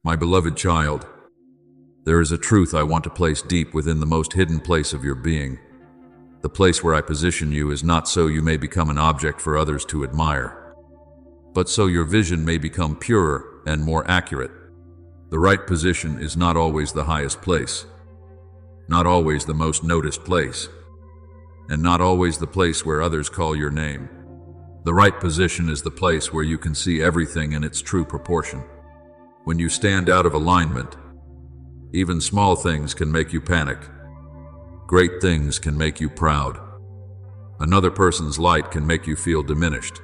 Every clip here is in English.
My beloved child, there is a truth I want to place deep within the most hidden place of your being. The place where I position you is not so you may become an object for others to admire, but so your vision may become purer and more accurate. The right position is not always the highest place, not always the most noticed place, and not always the place where others call your name. The right position is the place where you can see everything in its true proportion. When you stand out of alignment, even small things can make you panic. Great things can make you proud. Another person's light can make you feel diminished,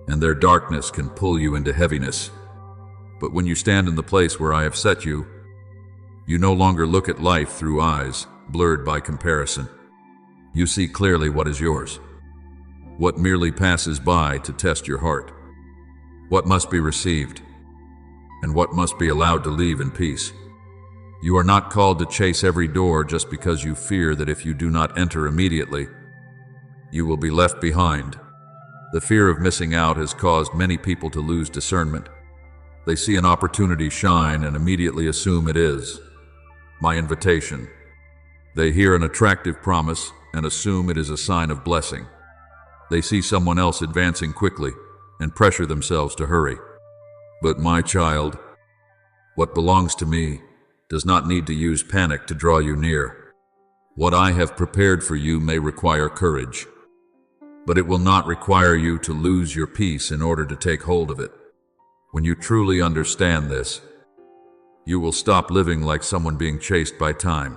and their darkness can pull you into heaviness. But when you stand in the place where I have set you, you no longer look at life through eyes blurred by comparison. You see clearly what is yours, what merely passes by to test your heart, what must be received, and what must be allowed to leave in peace. You are not called to chase every door just because you fear that if you do not enter immediately, you will be left behind. The fear of missing out has caused many people to lose discernment. They see an opportunity shine and immediately assume it is my invitation. They hear an attractive promise and assume it is a sign of blessing. They see someone else advancing quickly and pressure themselves to hurry. But my child, what belongs to me does not need to use panic to draw you near. What I have prepared for you may require courage, but it will not require you to lose your peace in order to take hold of it. When you truly understand this, you will stop living like someone being chased by time.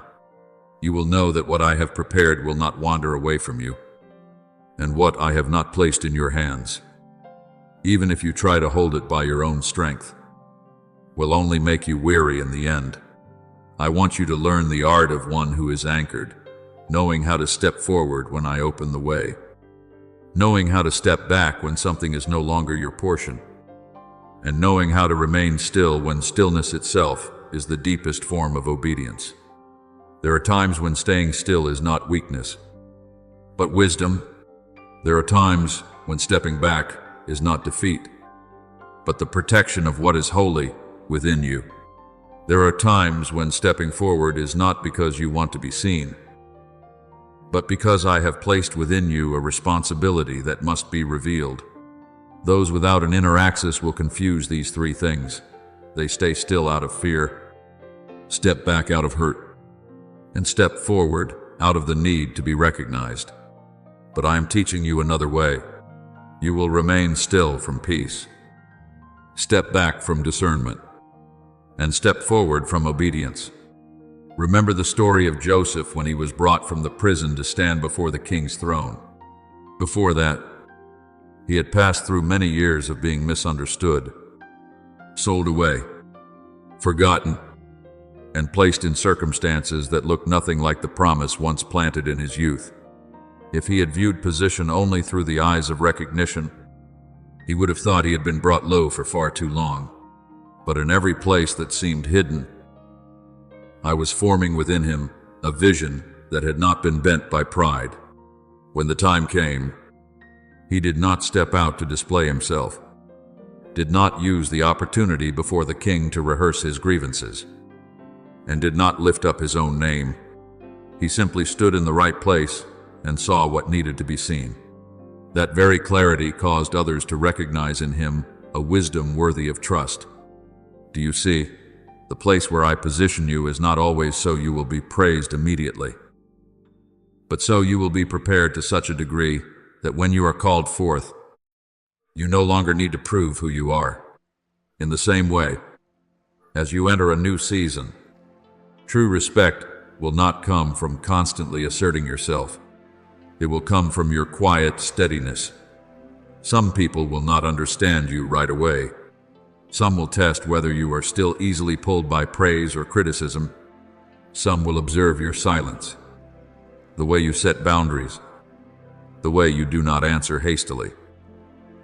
You will know that what I have prepared will not wander away from you, and what I have not placed in your hands, even if you try to hold it by your own strength, will only make you weary in the end. I want you to learn the art of one who is anchored, knowing how to step forward when I open the way, knowing how to step back when something is no longer your portion, and knowing how to remain still when stillness itself is the deepest form of obedience. There are times when staying still is not weakness, but wisdom. There are times when stepping back is not defeat, but the protection of what is holy within you. There are times when stepping forward is not because you want to be seen, but because I have placed within you a responsibility that must be revealed. Those without an inner axis will confuse these three things. They stay still out of fear, step back out of hurt, and step forward out of the need to be recognized. But I am teaching you another way. You will remain still from peace, step back from discernment, and step forward from obedience. Remember the story of Joseph when he was brought from the prison to stand before the king's throne. Before that, he had passed through many years of being misunderstood, sold away, forgotten, and placed in circumstances that looked nothing like the promise once planted in his youth. If he had viewed position only through the eyes of recognition, he would have thought he had been brought low for far too long. But in every place that seemed hidden, I was forming within him a vision that had not been bent by pride. When the time came, he did not step out to display himself, did not use the opportunity before the king to rehearse his grievances, and did not lift up his own name. He simply stood in the right place and saw what needed to be seen. That very clarity caused others to recognize in him a wisdom worthy of trust. Do you see? The place where I position you is not always so you will be praised immediately, but so you will be prepared to such a degree that when you are called forth, you no longer need to prove who you are. In the same way, as you enter a new season, true respect will not come from constantly asserting yourself. It will come from your quiet steadiness. Some people will not understand you right away. Some will test whether you are still easily pulled by praise or criticism. Some will observe your silence, the way you set boundaries, the way you do not answer hastily,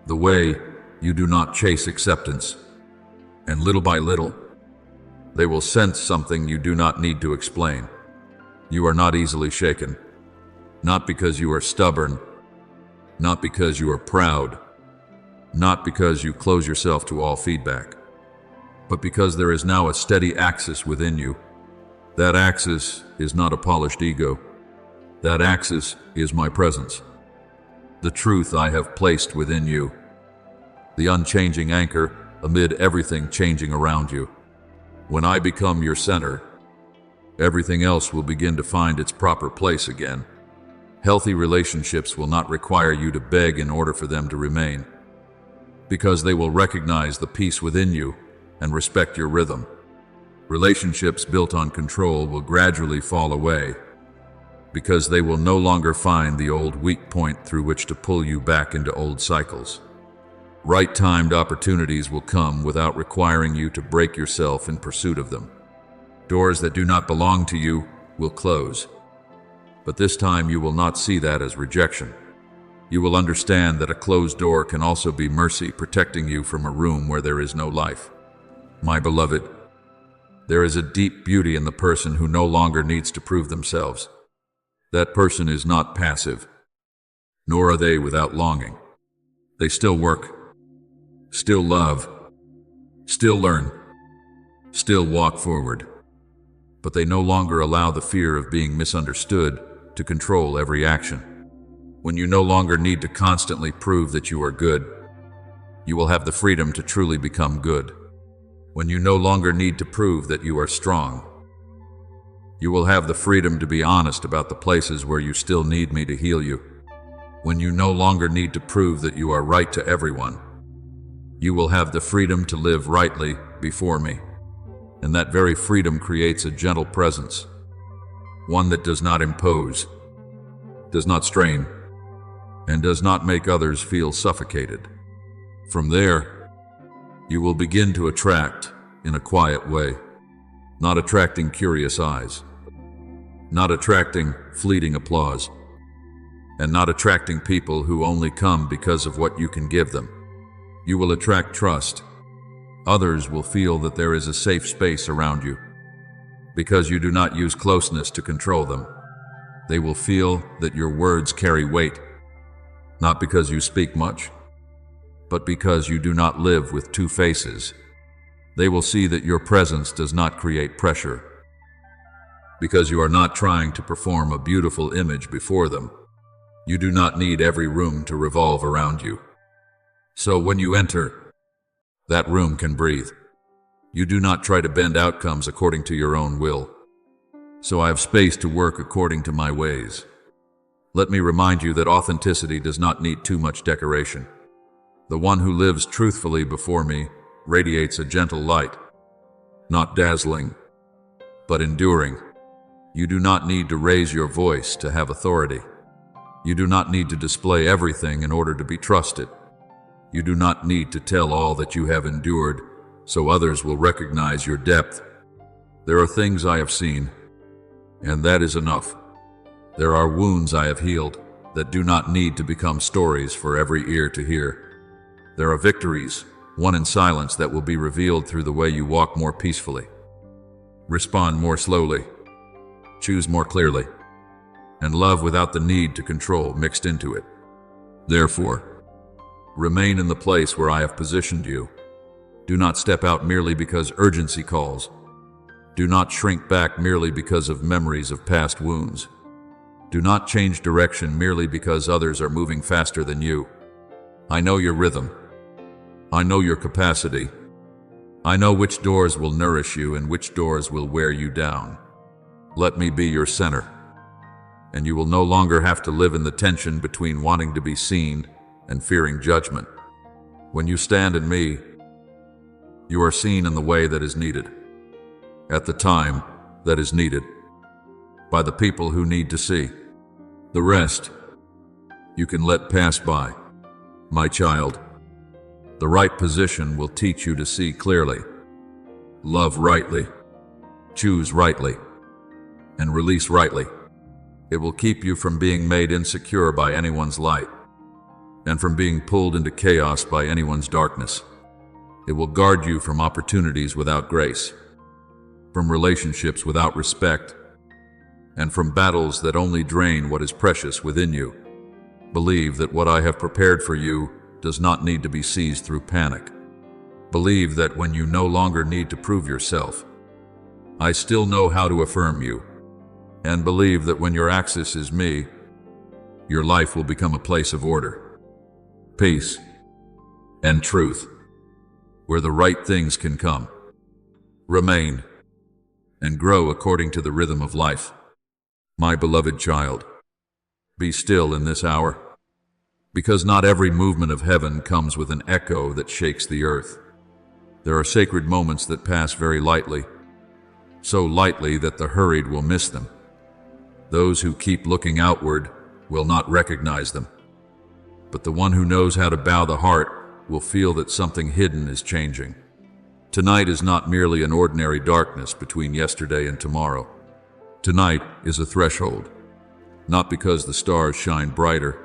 the way you do not chase acceptance. And little by little, they will sense something you do not need to explain. You are not easily shaken, not because you are stubborn, not because you are proud, not because you close yourself to all feedback, but because there is now a steady axis within you. That axis is not a polished ego. That axis is my presence. The truth I have placed within you. The unchanging anchor amid everything changing around you. When I become your center, everything else will begin to find its proper place again. Healthy relationships will not require you to beg in order for them to remain, because they will recognize the peace within you and respect your rhythm. Relationships built on control will gradually fall away, because they will no longer find the old weak point through which to pull you back into old cycles. Right-timed opportunities will come without requiring you to break yourself in pursuit of them. Doors that do not belong to you will close. But this time you will not see that as rejection. You will understand that a closed door can also be mercy protecting you from a room where there is no life. My beloved, there is a deep beauty in the person who no longer needs to prove themselves. That person is not passive, nor are they without longing. They still work, still love, still learn, still walk forward. But they no longer allow the fear of being misunderstood to control every action. When you no longer need to constantly prove that you are good, you will have the freedom to truly become good. When you no longer need to prove that you are strong, you will have the freedom to be honest about the places where you still need me to heal you. When you no longer need to prove that you are right to everyone, you will have the freedom to live rightly before me. And that very freedom creates a gentle presence, one that does not impose, does not strain, and does not make others feel suffocated. From there, you will begin to attract in a quiet way, not attracting curious eyes, not attracting fleeting applause, and not attracting people who only come because of what you can give them. You will attract trust. Others will feel that there is a safe space around you, because you do not use closeness to control them. They will feel that your words carry weight, not because you speak much, but because you do not live with two faces. They will see that your presence does not create pressure, because you are not trying to perform a beautiful image before them. You do not need every room to revolve around you. So when you enter, that room can breathe. You do not try to bend outcomes according to your own will. So I have space to work according to my ways. Let me remind you that authenticity does not need too much decoration. The one who lives truthfully before me radiates a gentle light, not dazzling, but enduring. You do not need to raise your voice to have authority. You do not need to display everything in order to be trusted. You do not need to tell all that you have endured so others will recognize your depth. There are things I have seen, and that is enough. There are wounds I have healed that do not need to become stories for every ear to hear. There are victories won in silence that will be revealed through the way you walk more peacefully, respond more slowly, choose more clearly, and love without the need to control mixed into it. Therefore, remain in the place where I have positioned you. Do not step out merely because urgency calls. Do not shrink back merely because of memories of past wounds. Do not change direction merely because others are moving faster than you. I know your rhythm. I know your capacity. I know which doors will nourish you and which doors will wear you down. Let me be your center, and you will no longer have to live in the tension between wanting to be seen and fearing judgment. When you stand in me, you are seen in the way that is needed, at the time that is needed, by the people who need to see. The rest, you can let pass by. My child, the right position will teach you to see clearly, love rightly, choose rightly, and release rightly. It will keep you from being made insecure by anyone's light, and from being pulled into chaos by anyone's darkness. It will guard you from opportunities without grace, from relationships without respect, and from battles that only drain what is precious within you. Believe that what I have prepared for you does not need to be seized through panic. Believe that when you no longer need to prove yourself, I still know how to affirm you. And believe that when your axis is me, your life will become a place of order, peace, and truth, where the right things can come, remain, and grow according to the rhythm of life. My beloved child, be still in this hour, because not every movement of heaven comes with an echo that shakes the earth. There are sacred moments that pass very lightly, so lightly that the hurried will miss them. Those who keep looking outward will not recognize them, but the one who knows how to bow the heart will feel that something hidden is changing. Tonight is not merely an ordinary darkness between yesterday and tomorrow. Tonight is a threshold, not because the stars shine brighter,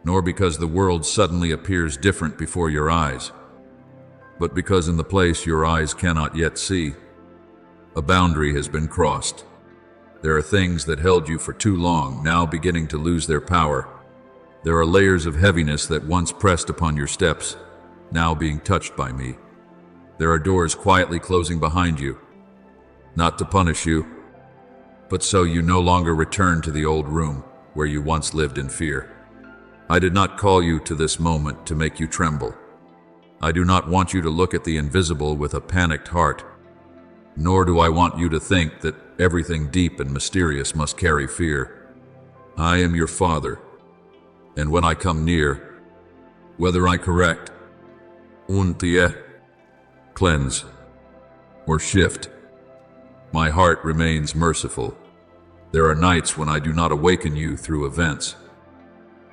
nor because the world suddenly appears different before your eyes, but because in the place your eyes cannot yet see, a boundary has been crossed. There are things that held you for too long now beginning to lose their power. There are layers of heaviness that once pressed upon your steps, now being touched by me. There are doors quietly closing behind you, not to punish you, but so you no longer return to the old room where you once lived in fear. I did not call you to this moment to make you tremble. I do not want you to look at the invisible with a panicked heart, nor do I want you to think that everything deep and mysterious must carry fear. I am your Father, and when I come near, whether I correct, cleanse, or shift, my heart remains merciful. There are nights when I do not awaken you through events,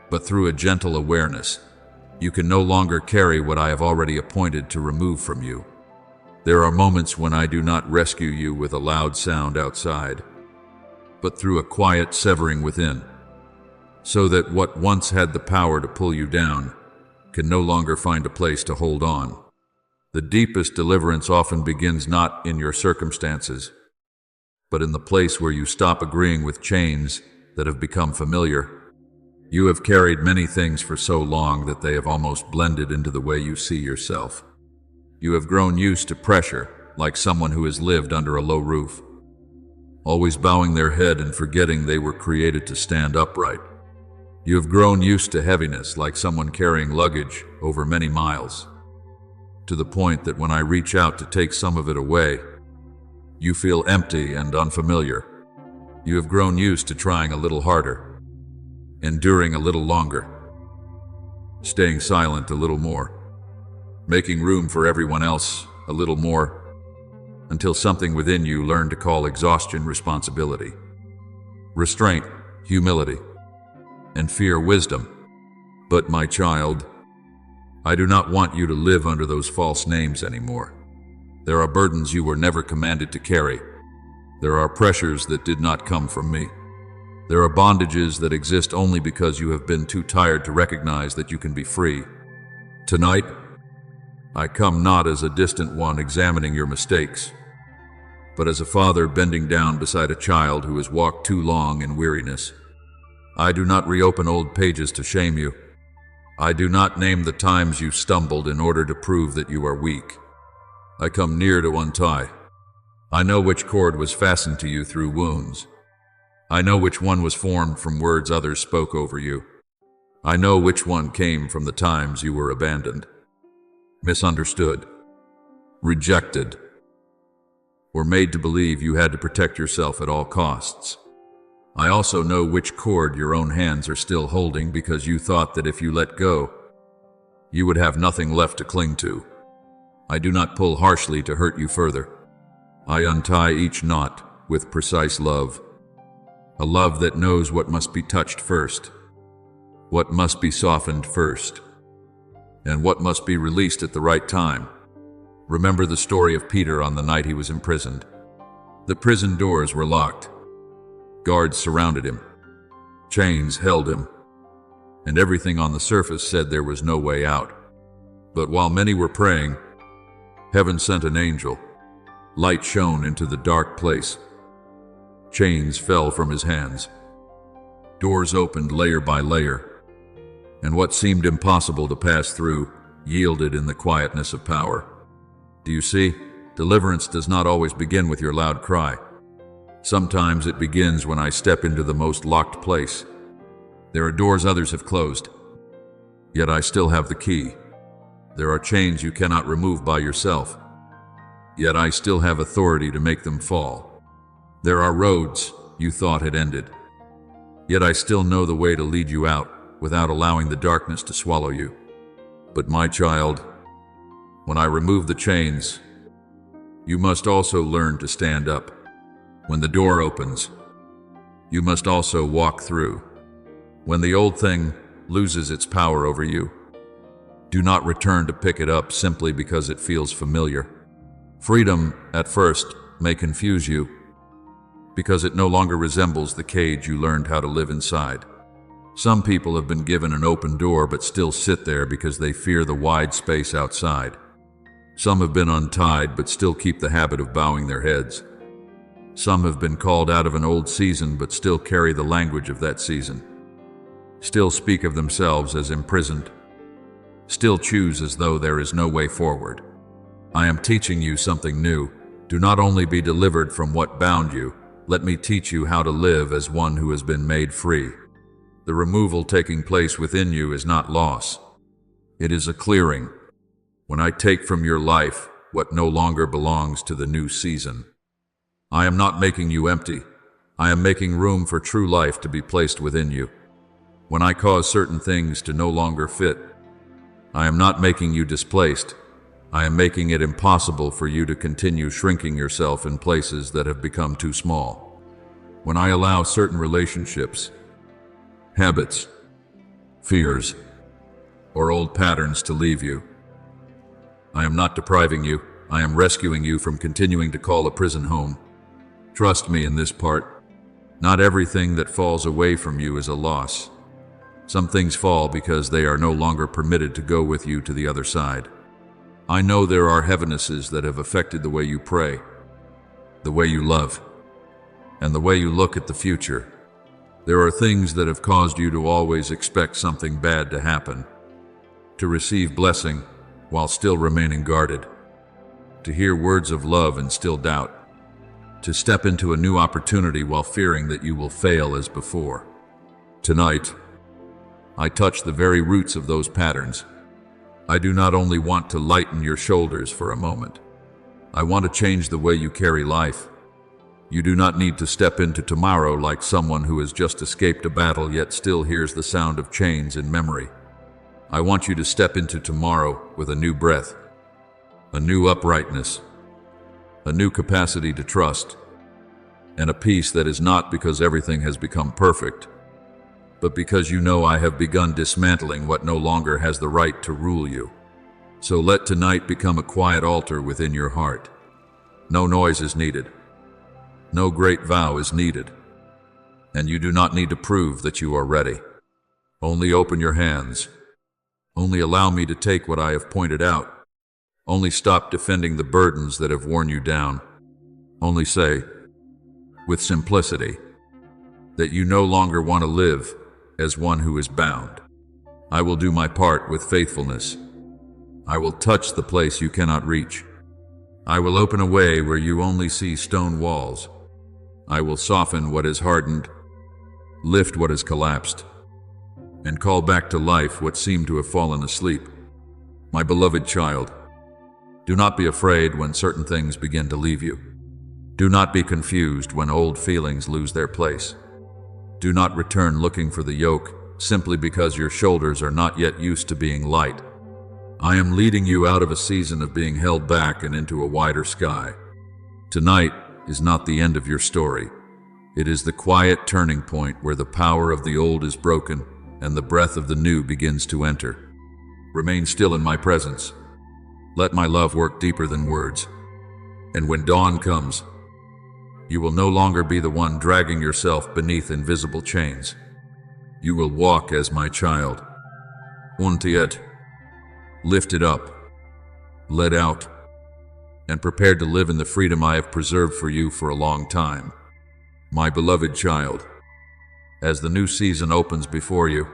but through a gentle awareness. You can no longer carry what I have already appointed to remove from you. There are moments when I do not rescue you with a loud sound outside, but through a quiet severing within, so that what once had the power to pull you down can no longer find a place to hold on. The deepest deliverance often begins not in your circumstances, but in the place where you stop agreeing with chains that have become familiar. You have carried many things for so long that they have almost blended into the way you see yourself. You have grown used to pressure, like someone who has lived under a low roof, always bowing their head and forgetting they were created to stand upright. You have grown used to heaviness, like someone carrying luggage over many miles, to the point that when I reach out to take some of it away, you feel empty and unfamiliar. You have grown used to trying a little harder, enduring a little longer, staying silent a little more, making room for everyone else a little more, until something within you learned to call exhaustion responsibility, restraint humility, and fear wisdom. But my child, I do not want you to live under those false names anymore. There are burdens you were never commanded to carry. There are pressures that did not come from me. There are bondages that exist only because you have been too tired to recognize that you can be free. Tonight, I come not as a distant one examining your mistakes, but as a father bending down beside a child who has walked too long in weariness. I do not reopen old pages to shame you. I do not name the times you stumbled in order to prove that you are weak. I come near to untie. I know which cord was fastened to you through wounds. I know which one was formed from words others spoke over you. I know which one came from the times you were abandoned, misunderstood, rejected, or made to believe you had to protect yourself at all costs. I also know which cord your own hands are still holding because you thought that if you let go, you would have nothing left to cling to. I do not pull harshly to hurt you further. I untie each knot with precise love, a love that knows what must be touched first, what must be softened first, and what must be released at the right time. Remember the story of Peter on the night he was imprisoned. The prison doors were locked. Guards surrounded him. Chains held him. And everything on the surface said there was no way out. But while many were praying, heaven sent an angel. Light shone into the dark place. Chains fell from his hands. Doors opened layer by layer. And what seemed impossible to pass through yielded in the quietness of power. Do you see? Deliverance does not always begin with your loud cry. Sometimes it begins when I step into the most locked place. There are doors others have closed, yet I still have the key. There are chains you cannot remove by yourself, yet I still have authority to make them fall. There are roads you thought had ended, yet I still know the way to lead you out without allowing the darkness to swallow you. But my child, when I remove the chains, you must also learn to stand up. When the door opens, you must also walk through. When the old thing loses its power over you, do not return to pick it up simply because it feels familiar. Freedom, at first, may confuse you because it no longer resembles the cage you learned how to live inside. Some people have been given an open door but still sit there because they fear the wide space outside. Some have been untied but still keep the habit of bowing their heads. Some have been called out of an old season but still carry the language of that season. Still speak of themselves as imprisoned. Still choose as though there is no way forward. I am teaching you something new. Do not only be delivered from what bound you, let me teach you how to live as one who has been made free. The removal taking place within you is not loss. It is a clearing. When I take from your life what no longer belongs to the new season, I am not making you empty. I am making room for true life to be placed within you. When I cause certain things to no longer fit, I am not making you displaced. I am making it impossible for you to continue shrinking yourself in places that have become too small. When I allow certain relationships, habits, fears, or old patterns to leave you, I am not depriving you. I am rescuing you from continuing to call a prison home. Trust me in this part. Not everything that falls away from you is a loss. Some things fall because they are no longer permitted to go with you to the other side. I know there are heavinesses that have affected the way you pray, the way you love, and the way you look at the future. There are things that have caused you to always expect something bad to happen, to receive blessing while still remaining guarded, to hear words of love and still doubt, to step into a new opportunity while fearing that you will fail as before. Tonight, I touch the very roots of those patterns. I do not only want to lighten your shoulders for a moment. I want to change the way you carry life. You do not need to step into tomorrow like someone who has just escaped a battle yet still hears the sound of chains in memory. I want you to step into tomorrow with a new breath, a new uprightness, a new capacity to trust, and a peace that is not because everything has become perfect, but because you know I have begun dismantling what no longer has the right to rule you. So let tonight become a quiet altar within your heart. No noise is needed. No great vow is needed. And you do not need to prove that you are ready. Only open your hands. Only allow me to take what I have pointed out. Only stop defending the burdens that have worn you down. Only say, with simplicity, that you no longer want to live as one who is bound. I will do my part with faithfulness. I will touch the place you cannot reach. I will open a way where you only see stone walls. I will soften what is hardened, lift what has collapsed, and call back to life what seemed to have fallen asleep. My beloved child, do not be afraid when certain things begin to leave you. Do not be confused when old feelings lose their place. Do not return looking for the yoke simply because your shoulders are not yet used to being light. I am leading you out of a season of being held back and into a wider sky. Tonight is not the end of your story. It is the quiet turning point where the power of the old is broken and the breath of the new begins to enter. Remain still in my presence. Let my love work deeper than words. And when dawn comes, you will no longer be the one dragging yourself beneath invisible chains. You will walk as my child, untied, lifted up, led out, and prepared to live in the freedom I have preserved for you for a long time. My beloved child, as the new season opens before you,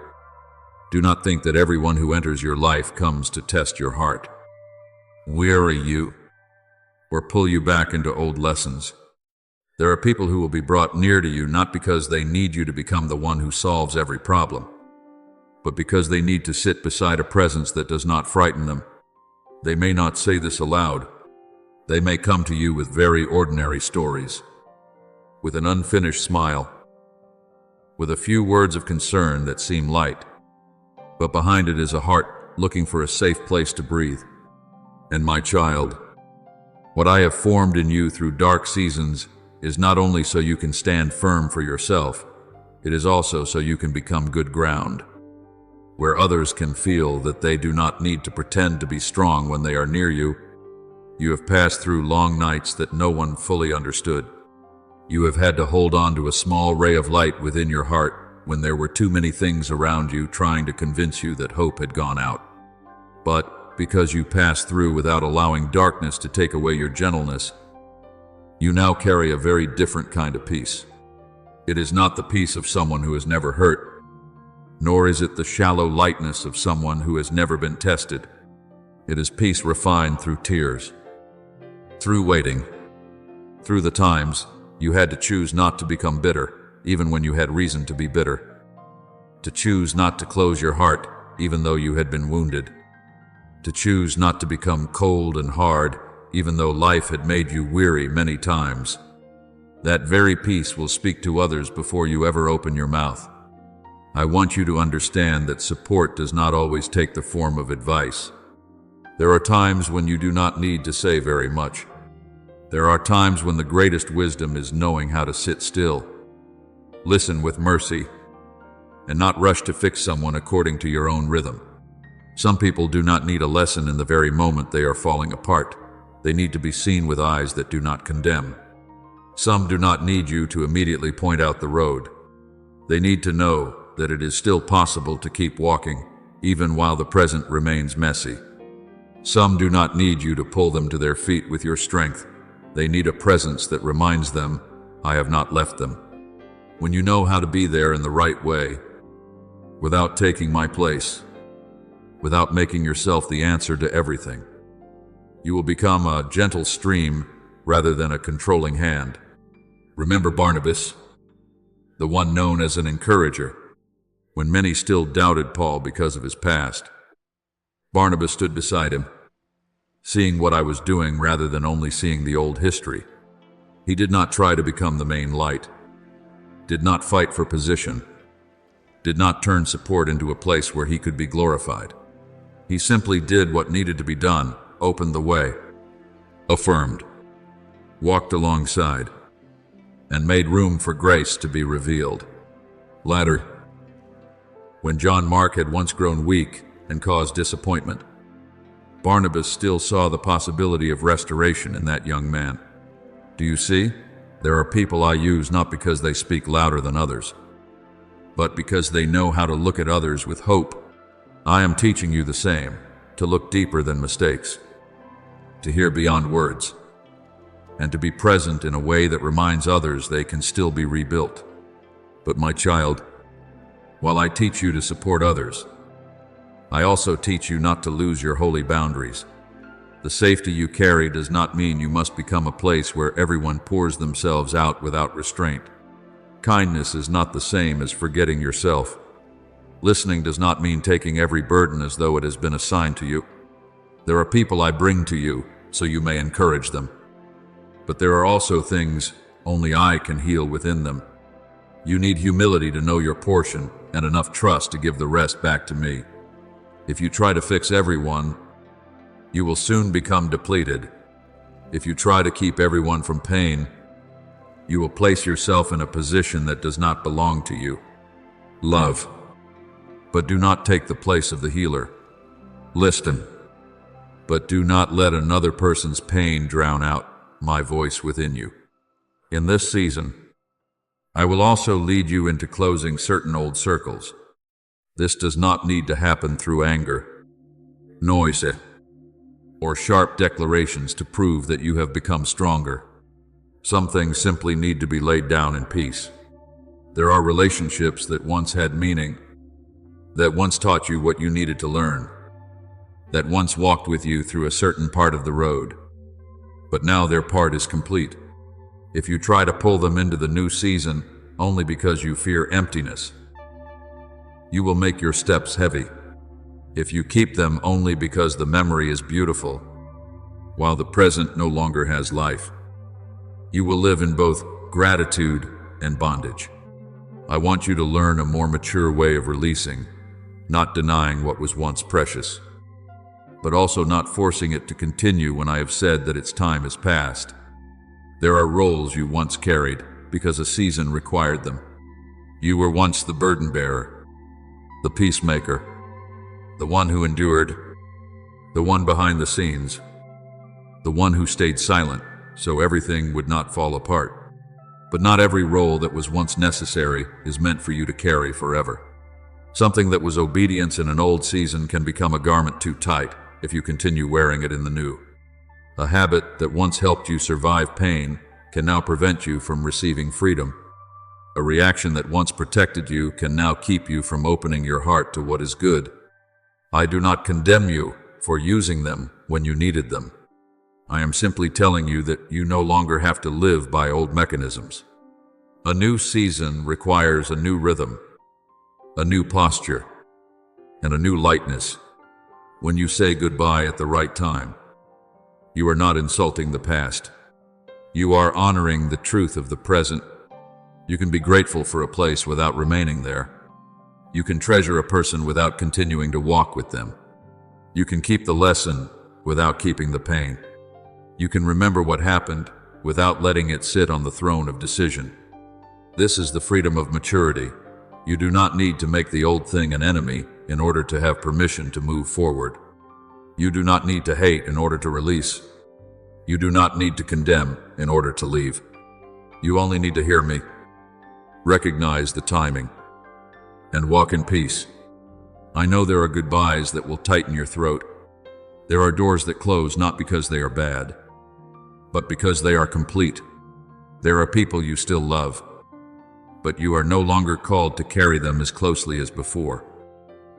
Do not think that everyone who enters your life comes to test your heart, weary you, or pull you back into old lessons. There are people who will be brought near to you not because they need you to become the one who solves every problem, but because they need to sit beside a presence that does not frighten them. They may not say this aloud. They may come to you with very ordinary stories, with an unfinished smile, with a few words of concern that seem light, but behind it is a heart looking for a safe place to breathe. And my child, what I have formed in you through dark seasons is not only so you can stand firm for yourself, it is also so you can become good ground, where others can feel that they do not need to pretend to be strong when they are near you. You have passed through long nights that no one fully understood. You have had to hold on to a small ray of light within your heart when there were too many things around you trying to convince you that hope had gone out. But because you passed through without allowing darkness to take away your gentleness, you now carry a very different kind of peace. It is not the peace of someone who has never hurt, nor is it the shallow lightness of someone who has never been tested. It is peace refined through tears, through waiting, through the times you had to choose not to become bitter, even when you had reason to be bitter, to choose not to close your heart, even though you had been wounded, to choose not to become cold and hard, even though life had made you weary many times. That very peace will speak to others before you ever open your mouth. I want you to understand that support does not always take the form of advice. There are times when you do not need to say very much. There are times when the greatest wisdom is knowing how to sit still, listen with mercy, and not rush to fix someone according to your own rhythm. Some people do not need a lesson in the very moment they are falling apart. They need to be seen with eyes that do not condemn. Some do not need you to immediately point out the road. They need to know that it is still possible to keep walking, even while the present remains messy. Some do not need you to pull them to their feet with your strength. They need a presence that reminds them, I have not left them. When you know how to be there in the right way, without taking my place, without making yourself the answer to everything, you will become a gentle stream rather than a controlling hand. Remember Barnabas, the one known as an encourager, when many still doubted Paul because of his past. Barnabas stood beside him, seeing what I was doing rather than only seeing the old history. He did not try to become the main light, did not fight for position, did not turn support into a place where he could be glorified. He simply did what needed to be done, opened the way, affirmed, walked alongside, and made room for grace to be revealed. Later, when John Mark had once grown weak and caused disappointment, Barnabas still saw the possibility of restoration in that young man. Do you see? There are people I use not because they speak louder than others, but because they know how to look at others with hope. I am teaching you the same, to look deeper than mistakes, to hear beyond words, and to be present in a way that reminds others they can still be rebuilt. But my child, while I teach you to support others, I also teach you not to lose your holy boundaries. The safety you carry does not mean you must become a place where everyone pours themselves out without restraint. Kindness is not the same as forgetting yourself. Listening does not mean taking every burden as though it has been assigned to you. There are people I bring to you so you may encourage them. But there are also things only I can heal within them. You need humility to know your portion and enough trust to give the rest back to me. If you try to fix everyone, you will soon become depleted. If you try to keep everyone from pain, you will place yourself in a position that does not belong to you. Love, but do not take the place of the healer. Listen, but do not let another person's pain drown out my voice within you. In this season, I will also lead you into closing certain old circles. This does not need to happen through anger, noise, or sharp declarations to prove that you have become stronger. Some things simply need to be laid down in peace. There are relationships that once had meaning, that once taught you what you needed to learn, that once walked with you through a certain part of the road, but now their part is complete. If you try to pull them into the new season only because you fear emptiness, you will make your steps heavy. If you keep them only because the memory is beautiful, while the present no longer has life, you will live in both gratitude and bondage. I want you to learn a more mature way of releasing, not denying what was once precious, but also not forcing it to continue when I have said that its time has passed. There are roles you once carried because a season required them. You were once the burden bearer, the peacemaker, the one who endured, the one behind the scenes, the one who stayed silent so everything would not fall apart. But not every role that was once necessary is meant for you to carry forever. Something that was obedience in an old season can become a garment too tight if you continue wearing it in the new. A habit that once helped you survive pain can now prevent you from receiving freedom. A reaction that once protected you can now keep you from opening your heart to what is good. I do not condemn you for using them when you needed them. I am simply telling you that you no longer have to live by old mechanisms. A new season requires a new rhythm, a new posture, and a new lightness. When you say goodbye at the right time, you are not insulting the past. You are honoring the truth of the present. You can be grateful for a place without remaining there. You can treasure a person without continuing to walk with them. You can keep the lesson without keeping the pain. You can remember what happened without letting it sit on the throne of decision. This is the freedom of maturity. You do not need to make the old thing an enemy in order to have permission to move forward. You do not need to hate in order to release. You do not need to condemn in order to leave. You only need to hear me, recognize the timing, and walk in peace. I know there are goodbyes that will tighten your throat. There are doors that close not because they are bad, but because they are complete. There are people you still love, but you are no longer called to carry them as closely as before.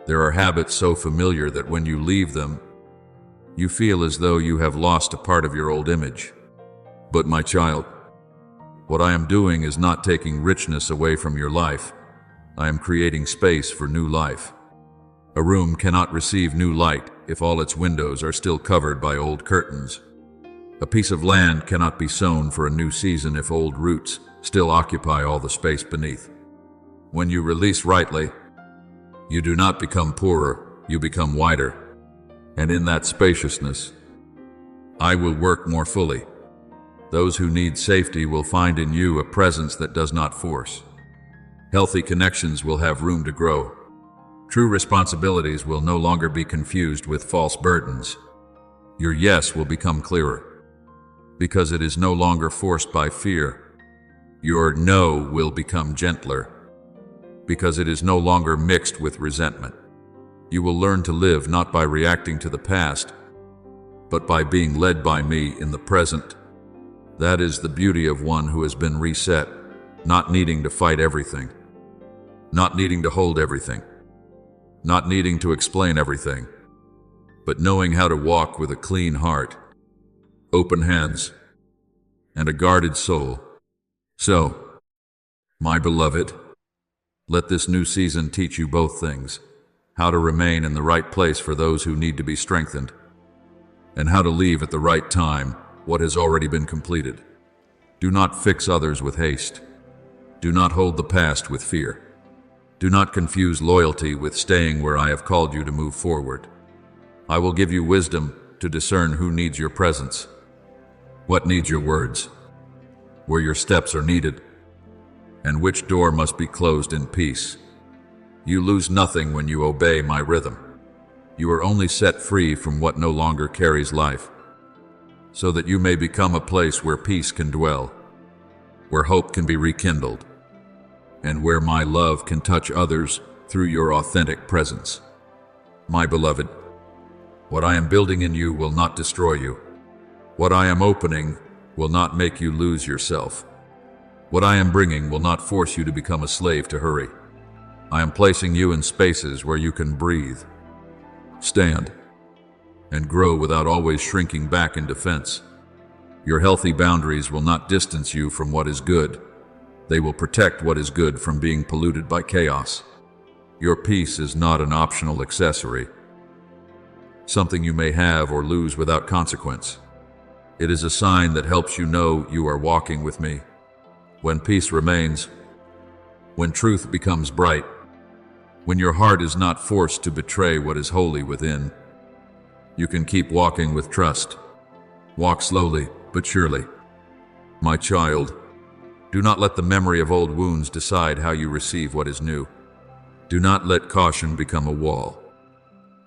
There are habits so familiar that when you leave them, you feel as though you have lost a part of your old image. But my child, what I am doing is not taking richness away from your life. I am creating space for new life. A room cannot receive new light if all its windows are still covered by old curtains. A piece of land cannot be sown for a new season if old roots still occupy all the space beneath. When you release rightly, you do not become poorer, you become wider. And in that spaciousness, I will work more fully. Those who need safety will find in you a presence that does not force. Healthy connections will have room to grow. True responsibilities will no longer be confused with false burdens. Your yes will become clearer, because it is no longer forced by fear. Your no will become gentler, because it is no longer mixed with resentment. You will learn to live not by reacting to the past, but by being led by me in the present. That is the beauty of one who has been reset, not needing to fight everything, not needing to hold everything, not needing to explain everything, but knowing how to walk with a clean heart, open hands, and a guarded soul. So, my beloved, let this new season teach you both things: how to remain in the right place for those who need to be strengthened, and how to leave at the right time what has already been completed. Do not fix others with haste. Do not hold the past with fear. Do not confuse loyalty with staying where I have called you to move forward. I will give you wisdom to discern who needs your presence, what needs your words, where your steps are needed, and which door must be closed in peace. You lose nothing when you obey my rhythm. You are only set free from what no longer carries life, so that you may become a place where peace can dwell, where hope can be rekindled, and where my love can touch others through your authentic presence. My beloved, what I am building in you will not destroy you. What I am opening will not make you lose yourself. What I am bringing will not force you to become a slave to hurry. I am placing you in spaces where you can breathe, stand, and grow without always shrinking back in defense. Your healthy boundaries will not distance you from what is good. They will protect what is good from being polluted by chaos. Your peace is not an optional accessory, something you may have or lose without consequence. It is a sign that helps you know you are walking with me. When peace remains, when truth becomes bright, when your heart is not forced to betray what is holy within, you can keep walking with trust. Walk slowly, but surely. My child, do not let the memory of old wounds decide how you receive what is new. Do not let caution become a wall.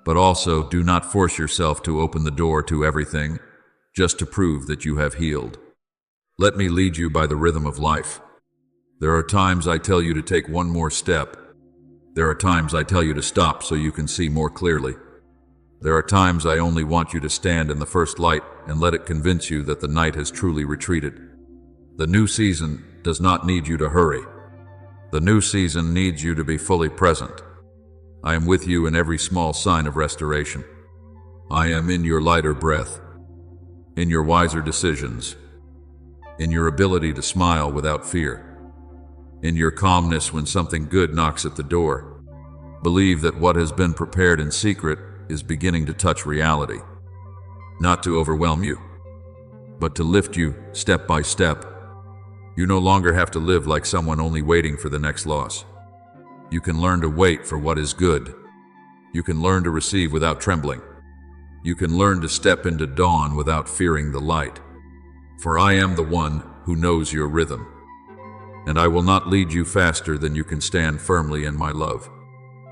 But also, do not force yourself to open the door to everything, just to prove that you have healed. Let me lead you by the rhythm of life. There are times I tell you to take one more step. There are times I tell you to stop so you can see more clearly. There are times I only want you to stand in the first light and let it convince you that the night has truly retreated. The new season does not need you to hurry. The new season needs you to be fully present. I am with you in every small sign of restoration. I am in your lighter breath, in your wiser decisions, in your ability to smile without fear, in your calmness when something good knocks at the door. Believe that what has been prepared in secret is beginning to touch reality, not to overwhelm you, but to lift you step by step. You no longer have to live like someone only waiting for the next loss. You can learn to wait for what is good. You can learn to receive without trembling. You can learn to step into dawn without fearing the light. For I am the one who knows your rhythm, and I will not lead you faster than you can stand firmly in my love.